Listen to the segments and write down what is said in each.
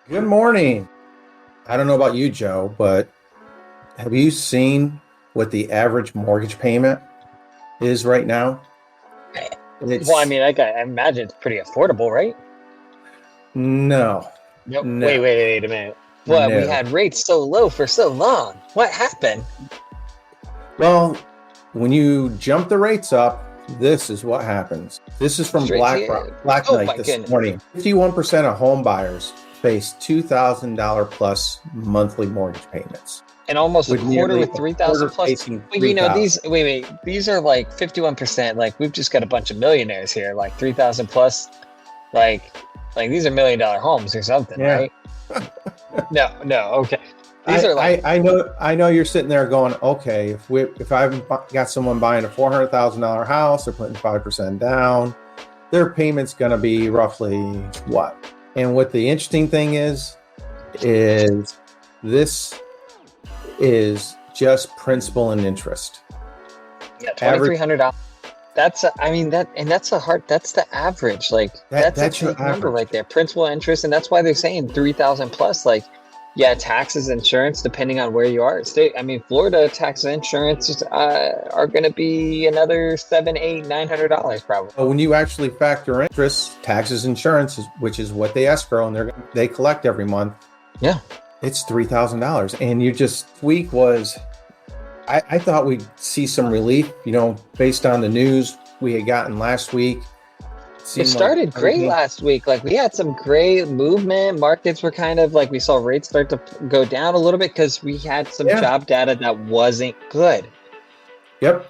Good morning. I don't know about you, Joe, but have you seen what the average mortgage payment is right now? Well, I It's mean, I imagine it's pretty affordable, right? no, Nope. Wait, no, wait, wait a minute. What? We no. had rates so low for so long. What happened? Well, when you jump the rates up, this is what happens. This is from Straight to you. Black Oh Knight my this goodness. morning. 51% of home buyers face $2,000 plus monthly mortgage payments, And almost a with quarter nearly with a 3,000 quarter plus. facing Well, 3,000. these are like 51%. Like we've just got a bunch of millionaires here, like 3,000 plus. Like, like these are $1 million homes or something, Yeah. right? No, no. Okay. These are like, I know you're sitting there going, okay, if I've got someone buying a $400,000 house, they're putting 5% down, their payment's going to be roughly what? And what the interesting thing is this is just principal and interest. yeah, Average $2,300. I mean, that's the average. Like, that's a that's your big number average. right there. Principal interest. And that's why they're saying 3,000 plus. Like, yeah, taxes, insurance, depending on where you are. State, I mean, Florida taxes, insurance are going to be another seven, eight, $900 probably. But when you actually factor in interest, taxes, insurance, which is what they escrow and they collect every month, Yeah. it's $3,000. And you just week was I thought we'd see some relief, based on the news we had gotten last week. It It seemed like started great everything. last week. Like, we had some great movement. Markets were kind of like, we saw rates start to go down a little bit because we had some Yeah. job data that wasn't good. Yep.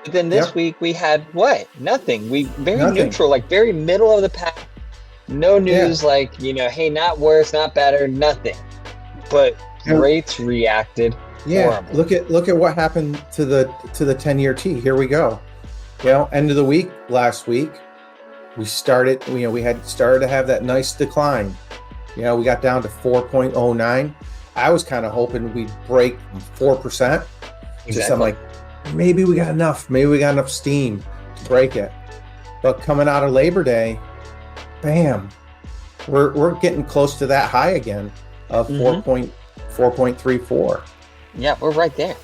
But then this Yep. week we had what? Nothing. We very Nothing. neutral, like very middle of the pack. No Yeah. news, like, hey, not worse, not better, nothing. But And rates reacted yeah. horribly. Look at what happened to the 10-year T. Here we go. End of the week last week, we had started to have that nice decline. We got down to 4.09. I was kind of hoping we'd break 4%. Just I'm Exactly. like, maybe we got enough. Maybe we got enough steam to break it. But coming out of Labor Day, bam, we're getting close to that high again of hmm 4.34. Yeah, we're right there.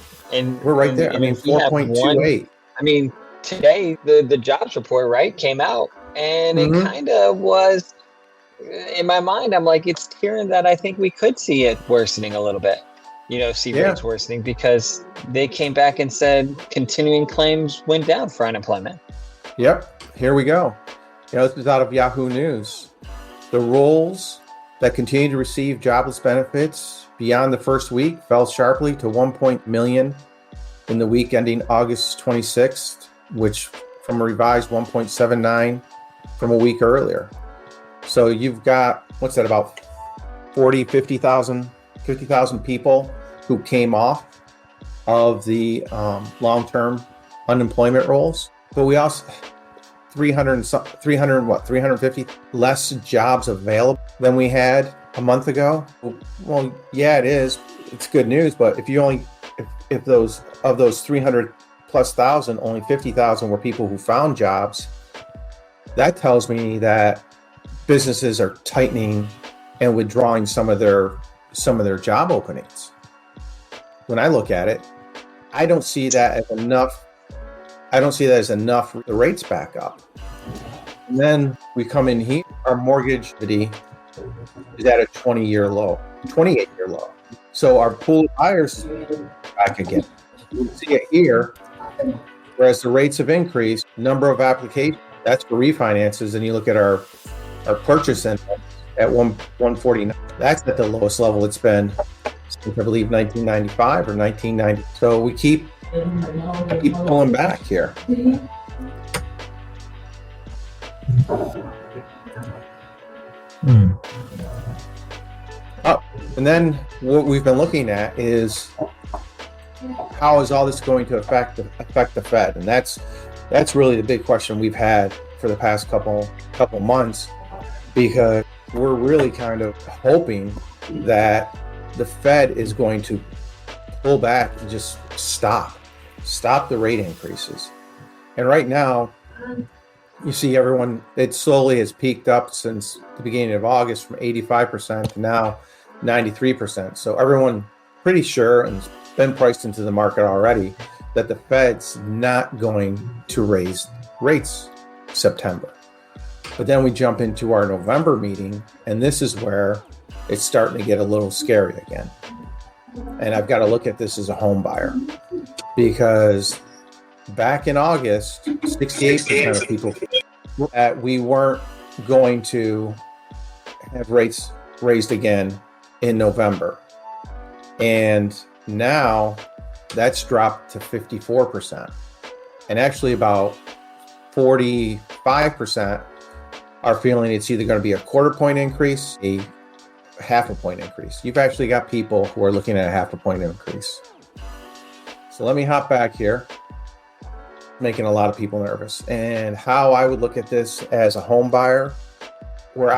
We're right And, there. I and mean, if we have one, 4.28. I mean, today the jobs report, right, came out and it Mm-hmm. kind of was in my mind, I'm like, it's hearing that I think we could see it worsening a little bit, see Yeah. rates worsening because they came back and said continuing claims went down for unemployment. Yep. Here we go. This is out of Yahoo News. The roles that continue to receive jobless benefits beyond the first week fell sharply to 1 million in the week ending August 26th, which from a revised 1.79 from a week earlier. So you've got, what's that, about 40, 50,000 people who came off of the long-term unemployment rolls. But we also 350 less jobs available than we had a month ago. Well, yeah, it is. It's good news, but if those 300 plus thousand, only 50,000 were people who found jobs, that tells me that businesses are tightening and withdrawing some of their job openings. When I look at it, I don't see that as enough. The rates back up. And then we come in here, our mortgage is at a 28-year low. So our pool of buyers is back again. You see it here, whereas the rates have increased, number of applications, that's for refinances, and you look at our purchase index at 149. That's at the lowest level it's been since, I believe, 1995 or 1990. So we keep pulling back here. Oh, and then what we've been looking at is how is all this going to affect the Fed, and that's really the big question we've had for the past couple months, because we're really kind of hoping that the Fed is going to pull back and just stop the rate increases. And right now, you see everyone, it slowly has peaked up since the beginning of August from 85% to now 93%. So everyone pretty sure, and it's been priced into the market already, that the Fed's not going to raise rates September. But then we jump into our November meeting, and this is where it's starting to get a little scary again. And I've got to look at this as a home buyer, because back in August, 68% of people we weren't going to have rates raised again in November. And now that's dropped to 54%. And actually about 45% are feeling it's either going to be a quarter point increase, a half a point increase. You've actually got people who are looking at a half a point increase. So let me hop back here, making a lot of people nervous. And how I would look at this as a home buyer, where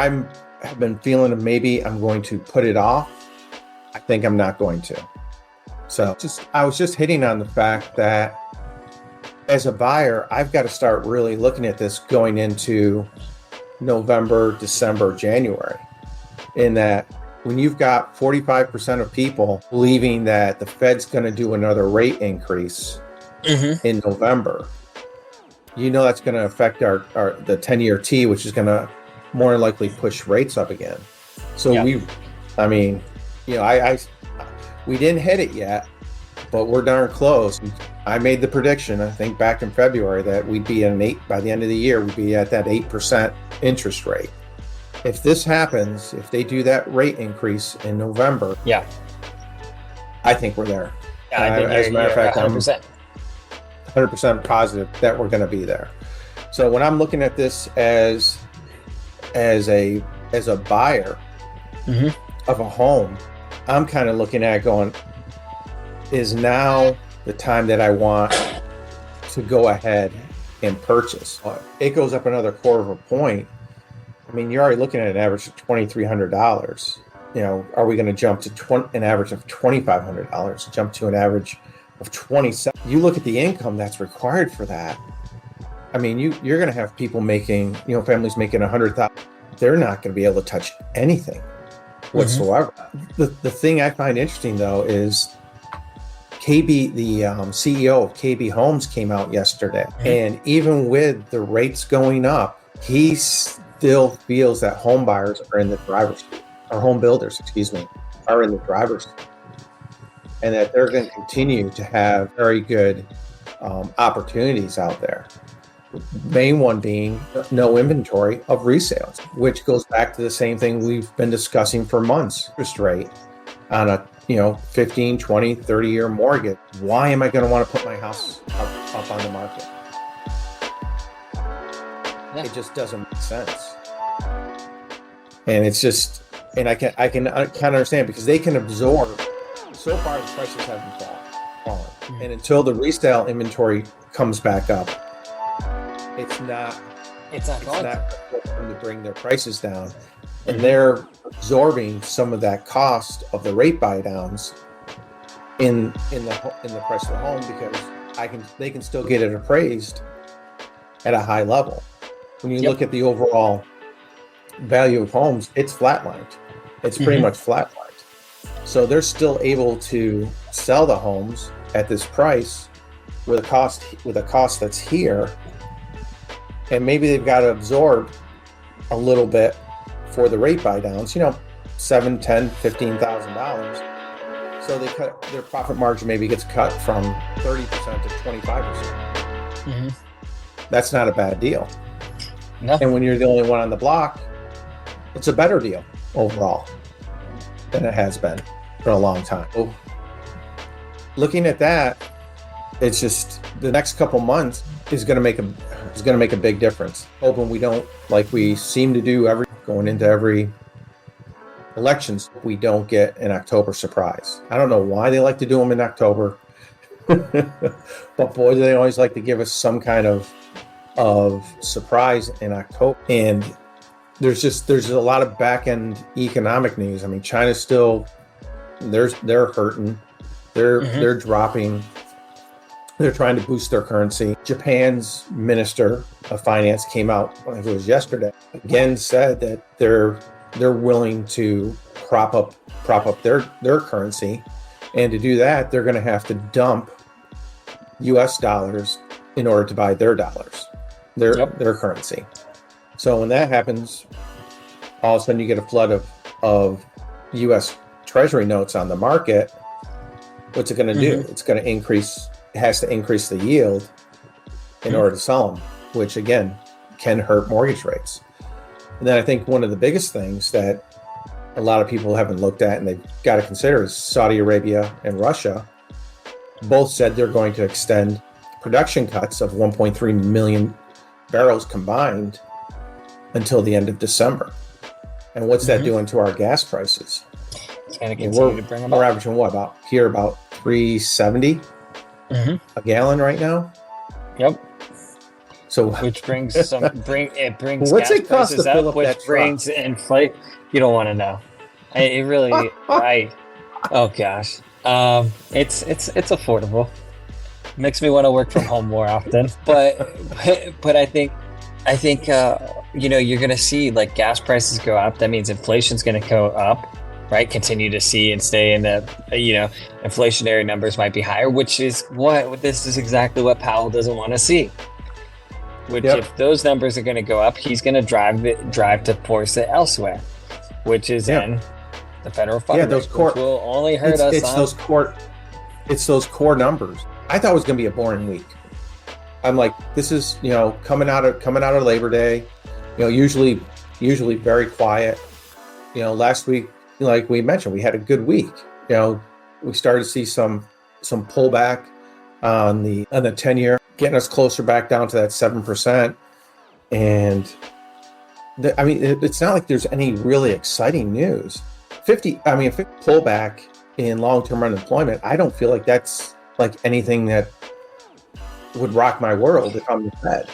have been feeling maybe I'm going to put it off, I think I'm not going to. So I was just hitting on the fact that as a buyer, I've got to start really looking at this going into November, December, January, in that when you've got 45% of people believing that the Fed's going to do another rate increase in November, that's going to affect the 10-year T, which is going to more likely push rates up again. So we didn't hit it yet, but we're darn close. I made the prediction, I think back in February, that we'd be at by the end of the year, we'd be at that 8% interest rate. If this happens, if they do that rate increase in November, I think we're there. Yeah, I think as a matter of fact, 100%. 100% positive that we're going to be there. So when I'm looking at this as a buyer of a home, I'm kind of looking at going, is now the time that I want to go ahead and purchase? It goes up another quarter of a point. I mean, you're already looking at an average of $2,300. Are we going to jump to an average of $2,500? Jump to an average of $27,000? You look at the income that's required for that. I mean, you're going to have people making, families making $100,000. They're not going to be able to touch anything whatsoever. The thing I find interesting though is KB, the CEO of KB Homes, came out yesterday, and even with the rates going up, he still feels that home buyers are in the driver's seat, or home builders, are in the driver's seat, and that they're going to continue to have very good opportunities out there. Main one being no inventory of resales, which goes back to the same thing we've been discussing for months. Interest rate on a 15, 20, 30-year mortgage. Why am I going to want to put my house up on the market? Yeah. It just doesn't make sense. And it's just, and I can kind of understand, because they can absorb. So far, the prices haven't fallen. And until the resale inventory comes back up, it's not going to bring their prices down. And they're absorbing some of that cost of the rate buy downs in the price of the home, because they can still get it appraised at a high level. When you look at the overall value of homes, it's flatlined. It's pretty much flatlined. So they're still able to sell the homes at this price with a cost that's here, and maybe they've got to absorb a little bit for the rate buy downs, $7,000, $10,000, $15,000. So their profit margin maybe gets cut from 30% to 25%. That's not a bad deal. No. And when you're the only one on the block, it's a better deal overall than it has been for a long time. So looking at that, it's just the next couple months is going to make a big difference. Hoping we don't, like we seem to do going into every elections, we don't get an October surprise. I don't know why they like to do them in October, but boy, they always like to give us some kind of surprise in October. And there's a lot of back end economic news. I mean, China's still they're hurting. They're dropping They're trying to boost their currency. Japan's minister of finance came out, I think it was yesterday, again said that they're willing to prop up their currency, and to do that, they're going to have to dump U.S. dollars in order to buy their dollars, their currency. So when that happens, all of a sudden you get a flood of U.S. Treasury notes on the market. What's it going to do? It's going to increase. It has to increase the yield in order to sell them, which again can hurt mortgage rates. And then I think one of the biggest things that a lot of people haven't looked at and they've got to consider is Saudi Arabia and Russia both said they're going to extend production cuts of 1.3 million barrels combined until the end of December. And what's that doing to our gas prices? It's going to continue to bring them up. We're averaging about 370 a gallon right now. Yep. So which brings gas what's it cost prices to fill up, up which that brings inflation. You don't want to know. It really, oh gosh. It's affordable. Makes me want to work from home more often. But I think you're going to see like gas prices go up. That means inflation's going to go up, right? Continue to see and stay in the, inflationary numbers might be higher, this is exactly what Powell doesn't want to see. If those numbers are going to go up, he's going to drive to force it elsewhere, which is in the federal fund rate, those core, which will only hurt us. It's those core numbers. I thought it was going to be a boring week. I'm like, this is coming out of Labor Day, usually very quiet. Last week, like we mentioned, we had a good week. We started to see some pullback on the 10-year, getting us closer back down to that 7%. And it's not like there's any really exciting news. If it pullback in long-term unemployment, I don't feel like that's like anything that would rock my world if I'm the Fed.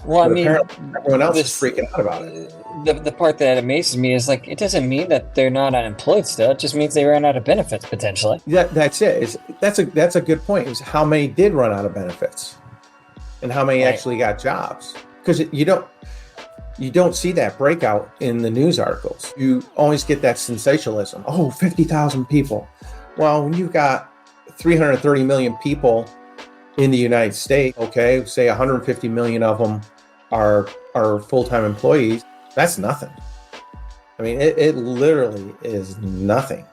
Well, everyone else is freaking out about it. The part that amazes me is like, it doesn't mean that they're not unemployed still. It just means they ran out of benefits potentially. That's it. That's a good point. Is how many did run out of benefits, and how many actually got jobs? Because you don't see that breakout in the news articles. You always get that sensationalism. Oh, 50,000 people. Well, when you've got 330 million people in the United States, okay, say 150 million of them are full-time employees, that's nothing. It literally is nothing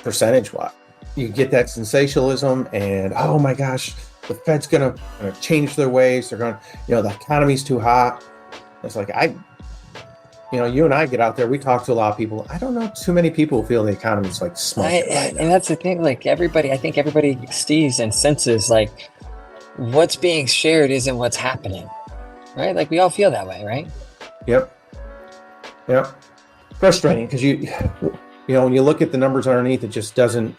percentage-wise. You get that sensationalism and, oh my gosh, the Fed's gonna change their ways. They're going, the economy's too hot. It's like, you and I get out there, we talk to a lot of people. I don't know too many people who feel the economy's like smoking right now. And that's the thing, like I think everybody sees and senses like what's being shared isn't what's happening, right? Like we all feel that way, right? Yep. Frustrating because when you look at the numbers underneath, it just doesn't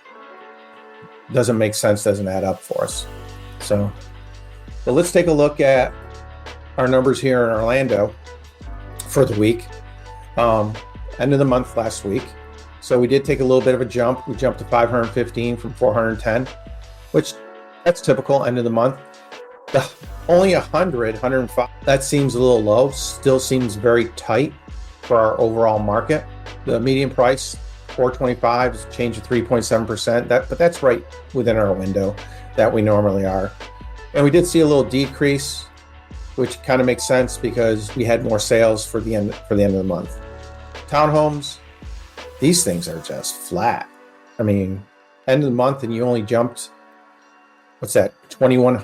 make sense, doesn't add up for us. So, but let's take a look at our numbers here in Orlando for the week. End of the month last week. So we did take a little bit of a jump. We jumped to 515 from 410, which that's typical end of the month. Only 105. That seems a little low. Still seems very tight for our overall market. The median price, 425, is changed to 3.7%. But that's right within our window that we normally are. And we did see a little decrease, which kind of makes sense because we had more sales for the end of the month. Townhomes, these things are just flat. End of the month and you only jumped, 21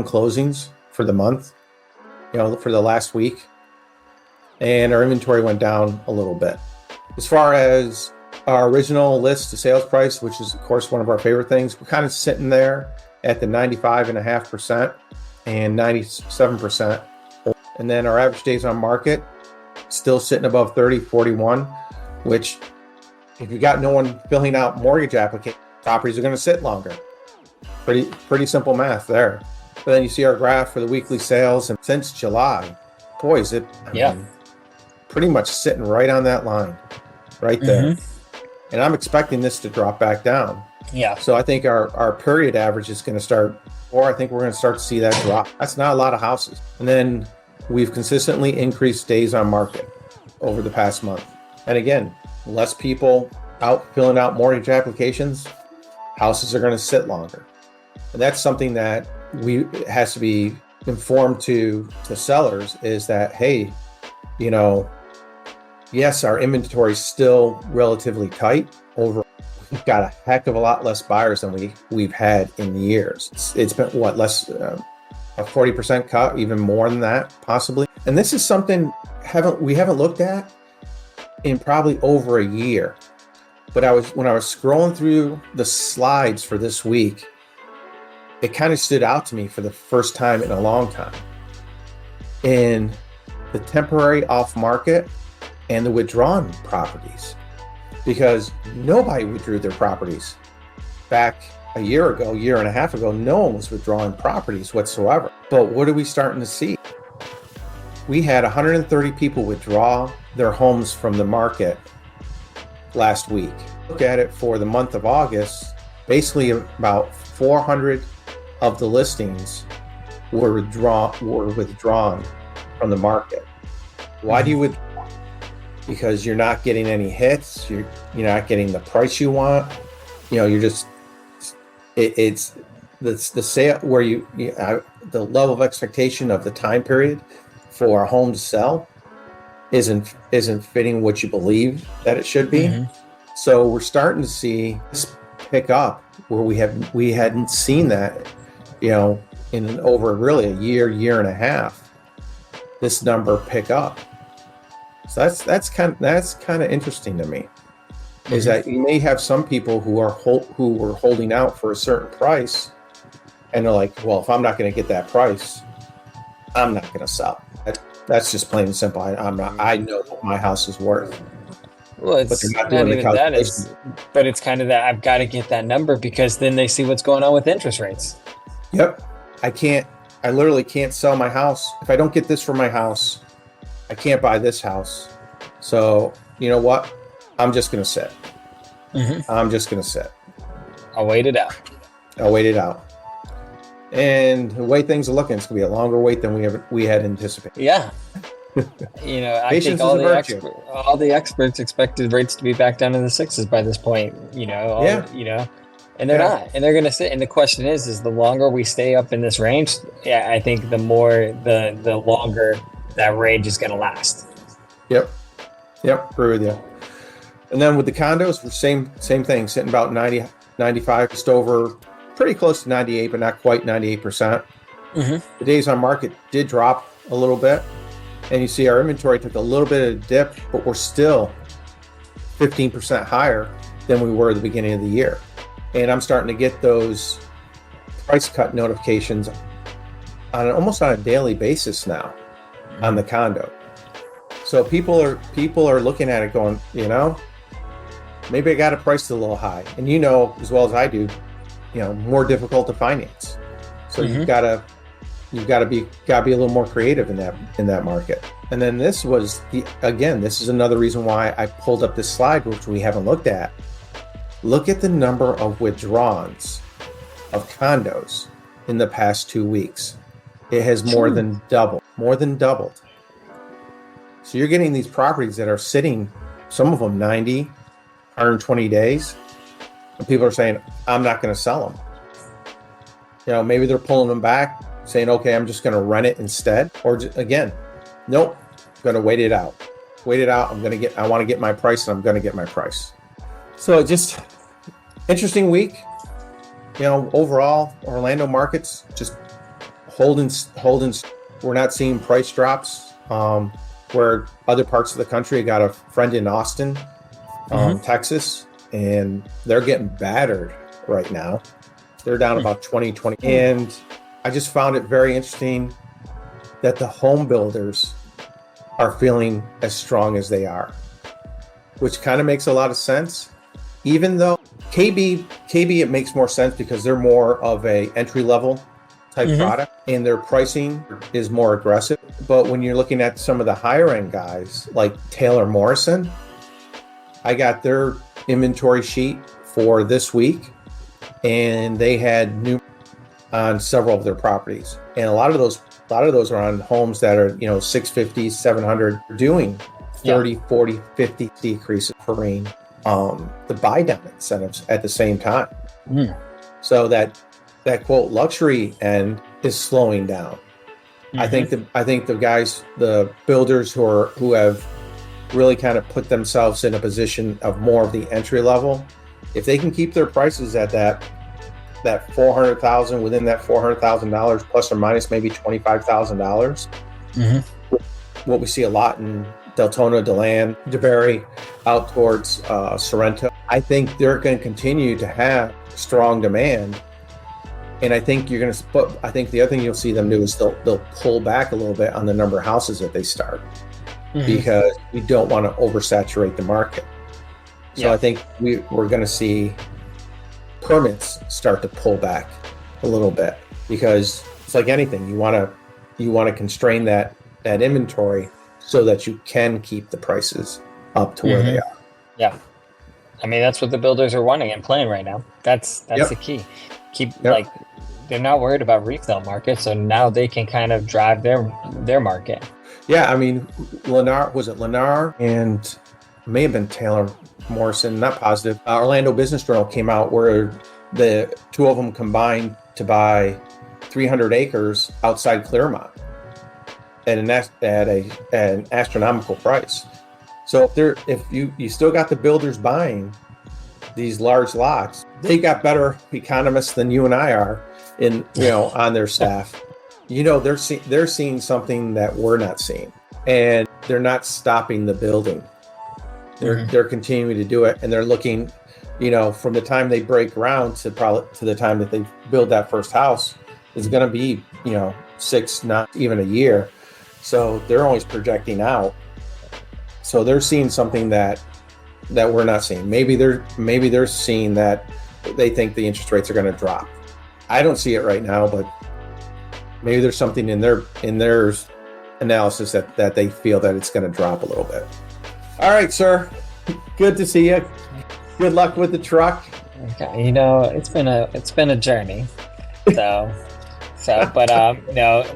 closings for the month, for the last week. And our inventory went down a little bit. As far as our original list to sales price, which is of course one of our favorite things, we're kind of sitting there at the 95.5% and 97%. And then our average days on market still sitting above 30, 41, which if you got no one filling out mortgage applications, properties are going to sit longer. Pretty simple math there. But then you see our graph for the weekly sales, and since July, boy, is it pretty much sitting right on that line, right there. And I'm expecting this to drop back down. Yeah. So I think our period average is going to start, or I think we're going to start to see that drop. That's not a lot of houses. And then we've consistently increased days on market over the past month. And again, less people out filling out mortgage applications, houses are going to sit longer. And that's something that has to be informed to sellers, is that, hey, you know, yes, our inventory is still relatively tight. We've got a heck of a lot less buyers than we've had in years. It's been less a 40% cut, even more than that, possibly. And this is something we haven't looked at in probably over a year. But when I was scrolling through the slides for this week, it kind of stood out to me for the first time in a long time. In the temporary off market and the withdrawn properties, because nobody withdrew their properties back a year and a half ago. No one was withdrawing properties whatsoever. But what are we starting to see? We had 130 people withdraw their homes from the market last week. Look at it for the month of August, basically about 400 of the listings were withdrawn from the market. Why do you withdraw? Because you're not getting any hits. You're not getting the price you want. You know, you're just it's the sale where the level of expectation of the time period for a home to sell isn't fitting what you believe that it should be. Mm-hmm. So we're starting to see this pick up where we hadn't seen that, you know, in over really a year and a half, this number pick up. So that's kind of interesting to me. Mm-hmm. Is that you may have some people who were holding out for a certain price, and they're like, well, if I'm not going to get that price, I'm not going to sell. That's just plain and simple. I know what my house is worth. Well, it's not even that. But it's kind of that I've got to get that number, because then they see what's going on with interest rates. Yep. I literally can't sell my house. If I don't get this for my house, I can't buy this house. So you know what? I'm just going to sit. Mm-hmm. I'm just going to sit. I'll wait it out. And the way things are looking, it's going to be a longer wait than we had anticipated. Yeah. You know, I think all the experts expected rates to be back down in the sixes by this point. You know, you know, and they're not, and they're going to sit. And the question is the longer we stay up in this range, I think the more the longer that range is going to last. Yep, agree with you. And then with the condos, the same thing, sitting about 90, 95, just over, pretty close to 98, but not quite 98%. Mm-hmm. The days on market did drop a little bit. And you see our inventory took a little bit of a dip, but we're still 15% higher than we were at the beginning of the year. And I'm starting to get those price cut notifications almost on a daily basis now on the condo. So people are looking at it going, you know, maybe I got it priced a little high. And you know as well as I do, you know, more difficult to finance. So mm-hmm. You've got to be a little more creative in that market. And then this is another reason why I pulled up this slide, which we haven't looked at. Look at the number of withdrawals of condos in the past 2 weeks. It has more than doubled. So you're getting these properties that are sitting, some of them 90, 120 days. And people are saying, I'm not going to sell them. You know, maybe they're pulling them back, saying, okay, I'm just going to rent it instead. Or again, nope, I'm going to wait it out. I want to get my price, and I'm going to get my price. So just interesting week. You know, overall, Orlando markets just holding. We're not seeing price drops where other parts of the country. I got a friend in Austin, Texas, and they're getting battered right now. They're down about 20. And I just found it very interesting that the home builders are feeling as strong as they are, which kind of makes a lot of sense. Even though KB, it makes more sense because they're more of a entry-level type product and their pricing is more aggressive. But when you're looking at some of the higher end guys like Taylor Morrison, I got their inventory sheet for this week, and they had new on several of their properties, and a lot of those are on homes that are 650, 700, doing 30, 40, 50 decreases per range. The buy down incentives at the same time. So that quote luxury end is slowing down. I think the guys, the builders who have really kind of put themselves in a position of more of the entry level, if they can keep their prices at that $400,000, within that $400,000 plus or minus maybe $25,000. What we see a lot in Deltona, DeLand, DeBerry, out towards Sorrento. I think they're going to continue to have strong demand, and I think you're going to. But I think the other thing you'll see them do is they'll pull back a little bit on the number of houses that they start, because we don't want to oversaturate the market. So I think we're going to see permits start to pull back a little bit, because it's like anything, you want to constrain that inventory so that you can keep the prices up to where they are. Yeah, I mean that's what the builders are wanting and playing right now. That's the key. Like they're not worried about resale market, so now they can kind of drive their market. Yeah, I mean Lennar and may have been Taylor Morrison, not positive. Orlando Business Journal came out where the two of them combined to buy 300 acres outside Claremont at an astronomical price. So if you still got the builders buying these large lots, they got better economists than you and I are on their staff. They're seeing something that we're not seeing, and they're not stopping the building. They're continuing to do it, and they're looking, from the time they break ground to the time that they build that first house is going to be 6, not even a year. So they're always projecting out. So they're seeing something that we're not seeing. Maybe they're seeing that they think the interest rates are going to drop. I don't see it right now, but maybe there's something in their analysis that they feel that it's going to drop a little bit. All right, sir. Good to see you. Good luck with the truck. Okay, it's been a journey. So but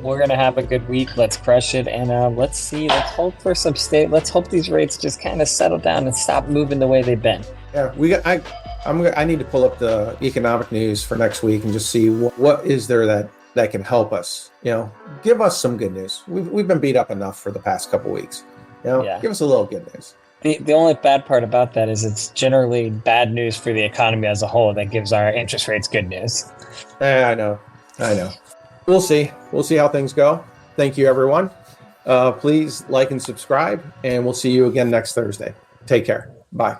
we're gonna have a good week. Let's crush it, and let's hope for some let's hope these rates just kind of settle down and stop moving the way they've been. Yeah, I need to pull up the economic news for next week and just see what is there that can help us. Give us some good news. We've been beat up enough for the past couple weeks. Give us a little good news. The only bad part about that is it's generally bad news for the economy as a whole that gives our interest rates good news. I know. We'll see how things go. Thank you, everyone. Please like and subscribe, and we'll see you again next Thursday. Take care. Bye.